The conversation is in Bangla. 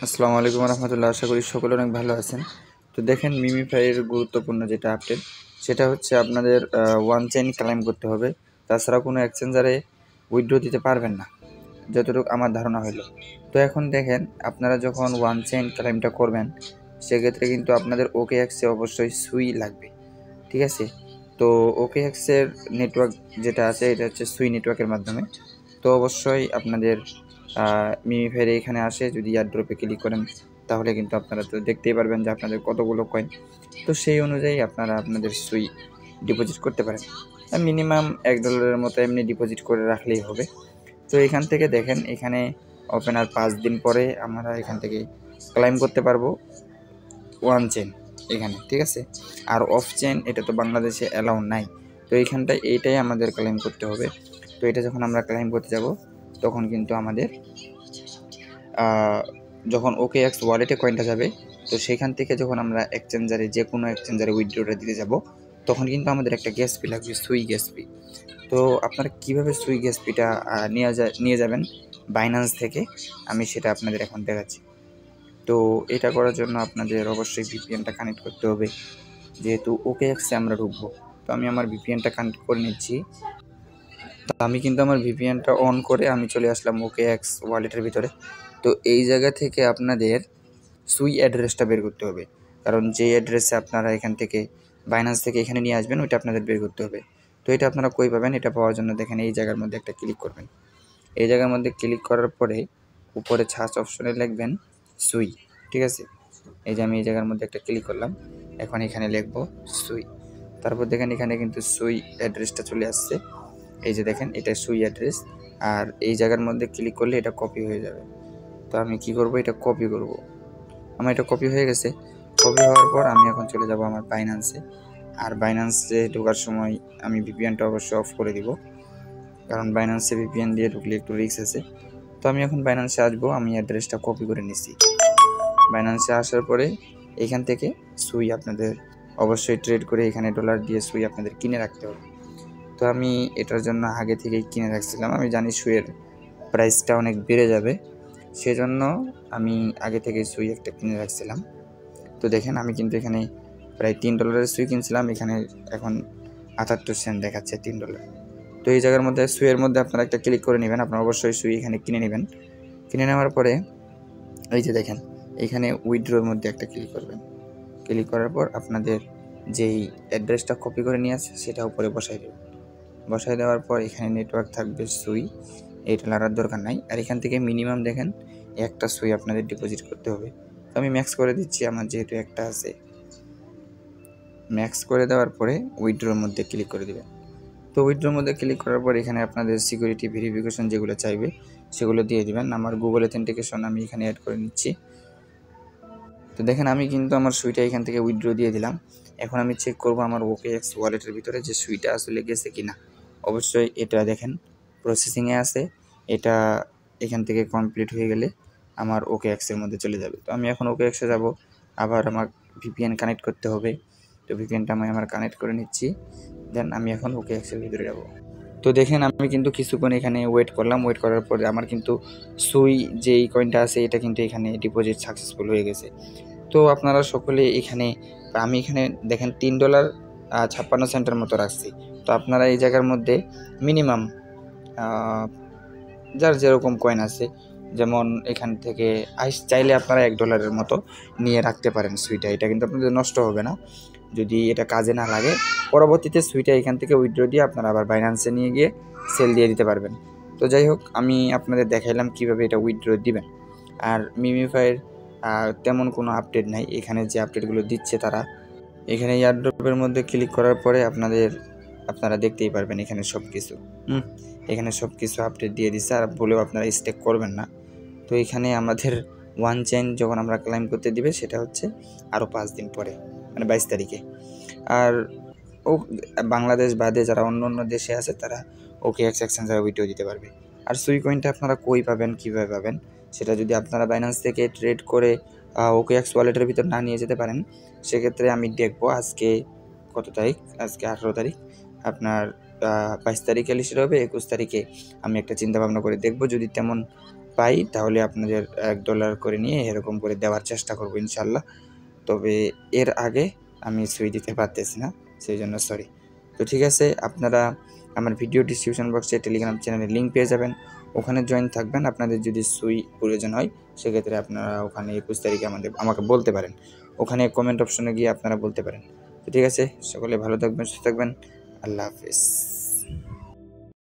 আসসালামু আলাইকুম রহমতুল্লাহ। আশা করি সকলে অনেক ভালো আছেন। তো দেখেন, মিমিফাইয়ের গুরুত্বপূর্ণ যেটা আপডেট, সেটা হচ্ছে আপনাদের ওয়ান চেইন ক্লেম করতে হবে। তাছাড়া কোনো এক্সচেঞ্জারে উইথড্র দিতে পারবেন না, যতটুকু আমার ধারণা হলো। তো এখন দেখেন, আপনারা যখন ওয়ান চেইন ক্লেমটা করবেন, সেক্ষেত্রে কিন্তু আপনাদের ওকে এক্সে অবশ্যই সুই লাগবে, ঠিক আছে? তো ওকে এক্সের নেটওয়ার্ক যেটা আছে, এটা হচ্ছে সুই নেটওয়ার্কের মাধ্যমে। তো অবশ্যই আপনাদের মিমিফাইয়ের এখানে আসে, যদি এয়ারড্রপে ক্লিক করেন তাহলে কিন্তু আপনারা তো দেখতেই পারবেন যে আপনাদের কতগুলো কয়েন। তো সেই অনুযায়ী আপনারা আপনাদের সুই ডিপোজিট করতে পারেন। মিনিমাম $1 মতো এমনি ডিপোজিট করে রাখলেই হবে। তো এখান থেকে দেখেন, এখানে ওপেনার 5 দিন পরে আমরা এখান থেকে ক্লাইম করতে পারবো ওয়ান চেন এখানে, ঠিক আছে? আর অফ চেন এটা তো বাংলাদেশে অ্যালাউ নাই। তো এইখানটায় এইটাই আমাদের ক্লেম করতে হবে। তো এটা যখন আমরা ক্লেম করতে যাব, তখন কিন্তু আমাদের যখন OKX ওয়ালেটে কয়েনটা যাবে, তো সেখান থেকে যখন আমরা এক্সচেঞ্জারে যে কোনো এক্সচেঞ্জারে উইথড্রটা দিতে যাব, তখন কিন্তু আমাদের একটা গ্যাস ফি লাগবে, সুই গ্যাস ফি। তো আপনারা কীভাবে সুই গ্যাস ফিটা নিয়ে যাবেন বাইন্যান্স থেকে, আমি সেটা আপনাদের এখন দেখাচ্ছি। তো এটা করার জন্য আপনাদের অবশ্যই ভিপিএনটা কানেক্ট করতে হবে, যেহেতু OKX-এ আমরা ঢুকবো। তো আমি আমার ভিপিএনটা কানেক্ট করে নিচ্ছি। তো আমি কিন্তু আমার ভিপিএনটা অন করে আমি চলে আসলাম OKX ওয়ালেটের ভিতরে। তো এই জায়গা থেকে আপনাদের সুই অ্যাড্রেসটা বের করতে হবে, কারণ যে অ্যাড্রেসে আপনারা এখান থেকে বাইন্যান্স থেকে এখানে নিয়ে আসবেন, ওইটা আপনাদের বের করতে হবে। তো এটা আপনারা কই পাবেন? এটা পাওয়ার জন্য দেখেন, এই জায়গার মধ্যে একটা ক্লিক করবেন। এই জায়গার মধ্যে ক্লিক করার পরে উপরে সার্চ অপশনে লিখবেন সুই, ঠিক আছে? এই যে আমি এই জায়গার মধ্যে একটা ক্লিক করলাম, এখন এখানে লিখব সুই। তারপর দেখেন এখানে কিন্তু সুই অ্যাড্রেসটা চলে আসছে। এই যে দেখেন, এটা সুই অ্যাড্রেস। আর এই জায়গার মধ্যে ক্লিক করলে এটা কপি হয়ে যাবে। তো আমি কি করব, এটা কপি করব। আমার এটা কপি হয়ে গেছে। কপি হওয়ার পর আমি এখন চলে যাব আমার বাইন্যান্সে। আর বাইন্যান্সে ঢোকার সময় আমি ভিপিএনটা অবশ্যই অফ করে দিব, কারণ বাইন্যান্সে ভিপিএন দিয়ে ঢুকলে একটু রিস্ক আছে। তো আমি এখন বাইন্যান্সে আসবো, আমি অ্যাড্রেসটা কপি করে নিচ্ছি। বাইন্যান্সে আসার পরে এখান থেকে সুই আপনাদের অবশ্যই ট্রেড করে এখানে ডলার দিয়ে সুই আপনাদের কিনে রাখতে হবে। তো আমি এটার জন্য আগে থেকেই কিনে রাখছিলাম। আমি জানি সুইয়ের প্রাইসটা অনেক বেড়ে যাবে, সেজন্য আমি আগে থেকে সুই একটা কিনে রাখছিলাম। তো দেখেন, আমি কিন্তু এখানে প্রায় $3 সুই কিনছিলাম, এখানে এখন 78 সেন্ট দেখাচ্ছে $3। তো এই জায়গার মধ্যে সুইয়ের মধ্যে আপনারা একটা ক্লিক করে নেবেন। আপনারা অবশ্যই সুই এখানে কিনে নেবেন। কিনে নেওয়ার পরে এই যে দেখেন, এখানে উইথড্রোর মধ্যে একটা ক্লিক করবেন। ক্লিক করার পর আপনাদের যেই অ্যাড্রেসটা কপি করে নিয়ে আসছে সেটা উপরে বসাই দেবেন। বসাই দেওয়ার পর এখানে নেটওয়ার্ক থাকবে সুই, এইটা লাগার দরকার নাই। আর এখান থেকে মিনিমাম দেখেন একটা সুই আপনাদের ডিপোজিট করতে হবে। তো আমি ম্যাক্স করে দিচ্ছি, আমার যেহেতু একটা আছে। ম্যাক্স করে দেওয়ার পরে উইথড্রোর মধ্যে ক্লিক করে দেবেন। তো উইথড্রোর মধ্যে ক্লিক করার পর এখানে আপনাদের সিকিউরিটি ভেরিফিকেশন যেগুলো চাইবে সেগুলো দিয়ে দিবেন। আমার গুগল অথেন্টিকেশন আমি এখানে অ্যাড করে নিচ্ছি। তো দেখেন, আমি কিন্তু আমার সুইটা এখান থেকে উইথড্র দিয়ে দিলাম। এখন আমি চেক করব আমার OKX ওয়ালেটের ভিতরে যে সুইটা আসলে গেছে কিনা। অবশ্যই এটা দেখেন প্রসেসিংয়ে আছে, এটা এখান থেকে কমপ্লিট হয়ে গেলে আমার OKX-এর মধ্যে চলে যাবে। তো আমি এখন OKX-এ যাব, আবার আমার ভিপিএন কানেক্ট করতে হবে। তো ভিপিএনটা আমি আমার কানেক্ট করে নিচ্ছি, দেন আমি এখন OKX-এর ভিতরে যাব। তো দেখেন, আমি কিন্তু কিছুক্ষণ এখানে ওয়েট করলাম। ওয়েট করার পরে আমার কিন্তু সুই যেই কয়েনটা আছে এটা কিন্তু এখানে ডিপোজিট সাকসেসফুল হয়ে গেছে। তো আপনারা সকলে এখানে, আমি এখানে দেখেন $3.56 মতো রাখছি। তো আপনারা এই জায়গার মধ্যে মিনিমাম যার যেরকম কয়েন আছে, যেমন এখান থেকে চাইলে আপনারা $1 মতো নিয়ে রাখতে পারেন সুইটা। এটা কিন্তু আপনাদের নষ্ট হবে না। যদি এটা কাজে না লাগে, পরবর্তীতে সুইটা এখান থেকে উইথড্র দিয়ে আপনারা আবার বাইন্যান্সে নিয়ে গিয়ে সেল দিয়ে দিতে পারবেন। তো যাই হোক, আমি আপনাদের দেখাইলাম কীভাবে এটা উইথড্র দিবেন। আর মিমিফাইয়ের তেমন কোনো আপডেট নাই। এখানে যে আপডেটগুলো দিচ্ছে তারা, এখানে এয়ারড্রপের মধ্যে ক্লিক করার পরে আপনারা দেখতেই পারবেন এখানে সব কিছু এখানে সব কিছু আপডেট দিয়ে দিচ্ছে। আর বলেও আপনারা স্টেক করবেন না। তো এখানে আমাদের ওয়ান চেইন যখন আমরা ক্লাইম করতে দিবে, সেটা হচ্ছে আরও 5 দিন পরে, মানে 22 তারিখে। আর বাংলাদেশ বাদে যারা অন্য অন্য দেশে আছে তারা OKX এক্সচেঞ্জারে উইথড্র দিতে পারবে। আর সুই কয়েনটা আপনারা কই পাবেন, কীভাবে পাবেন, সেটা যদি আপনারা বাইন্যান্স থেকে ট্রেড করে OKX ওয়ালেটের ভিতর না নিয়ে যেতে পারেন, সেক্ষেত্রে আমি দেখব আজকে কত তারিখ, আজকে 18 তারিখ, আপনার 22 তারিখে লিস্ট হবে, 21 তারিখে আমি একটা চিন্তা ভাবনা করে দেখব। যদি তেমন পাই তাহলে আপনাদের $1 করে নিয়ে এরকম করে দেওয়ার চেষ্টা করব ইনশাল্লাহ। তবে এর আগে আমি সুই দিতে পারতেছি না, সেই জন্য সরি। তো ঠিক আছে, আপনারা আমার ভিডিও ডিসক্রিপশন বক্সে টেলিগ্রাম চ্যানেলের লিঙ্ক পেয়ে যাবেন, ওখানে জয়েন থাকবেন। আপনাদের যদি সুই প্রয়োজন হয় সেক্ষেত্রে আপনারা ওখানে 21 তারিখে আমাকে বলতে পারেন, ওখানে কমেন্ট অপশনে গিয়ে আপনারা বলতে পারেন। তো ঠিক আছে, সকলে ভালো থাকবেন, সুস্থ থাকবেন, আল্লাহ হাফেজ।